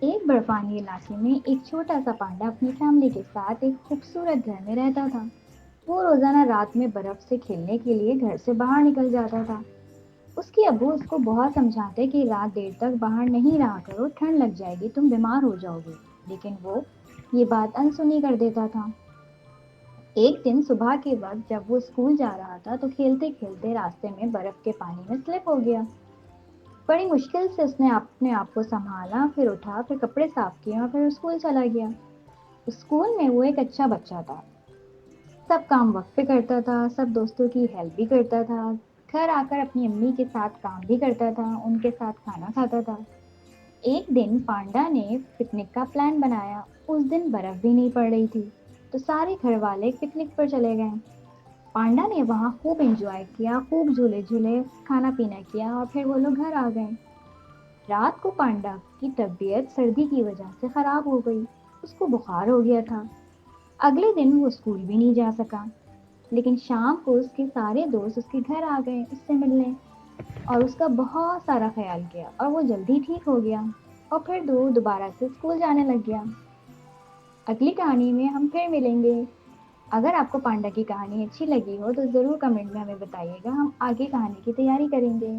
ایک برفانی علاقے میں ایک چھوٹا سا پانڈا اپنی فیملی کے ساتھ ایک خوبصورت گھر میں رہتا تھا۔ وہ روزانہ رات میں برف سے کھیلنے کے لیے گھر سے باہر نکل جاتا تھا۔ اس کے ابو اس کو بہت سمجھاتے کہ رات دیر تک باہر نہیں رہا کرو، ٹھنڈ لگ جائے گی، تم بیمار ہو جاؤ گے، لیکن وہ یہ بات انسنی کر دیتا تھا۔ ایک دن صبح کے وقت جب وہ اسکول جا رہا تھا تو کھیلتے کھیلتے راستے میں برف کے پانی میں سلپ ہو گیا۔ بڑی مشکل سے اس نے اپنے آپ کو سنبھالا، پھر اٹھا، پھر کپڑے صاف کیے اور پھر اسکول چلا گیا۔ اسکول میں وہ ایک اچھا بچہ تھا، سب کام وقت پہ کرتا تھا، سب دوستوں کی ہیلپ بھی کرتا تھا، گھر آ کر اپنی امی کے ساتھ کام بھی کرتا تھا، ان کے ساتھ کھانا کھاتا تھا۔ ایک دن پانڈا نے پکنک کا پلان بنایا۔ اس دن برف بھی نہیں پڑ رہی تھی تو سارے گھر والے پکنک پر چلے گئے۔ پانڈا نے وہاں خوب انجوائے کیا، خوب جھولے جھولے، کھانا پینا کیا اور پھر وہ لوگ گھر آ گئے۔ رات کو پانڈا کی طبیعت سردی کی وجہ سے خراب ہو گئی، اس کو بخار ہو گیا تھا۔ اگلے دن وہ اسکول بھی نہیں جا سکا، لیکن شام کو اس کے سارے دوست اس کے گھر آ گئے اس سے ملنے، اور اس کا بہت سارا خیال کیا اور وہ جلدی ٹھیک ہو گیا اور پھر دوبارہ سے اسکول جانے لگ گیا۔ اگلی کہانی میں ہم پھر ملیں گے۔ اگر آپ کو پانڈا کی کہانی اچھی لگی ہو تو ضرور کمنٹ میں ہمیں بتائیے گا، ہم آگے کہانی کی تیاری کریں گے۔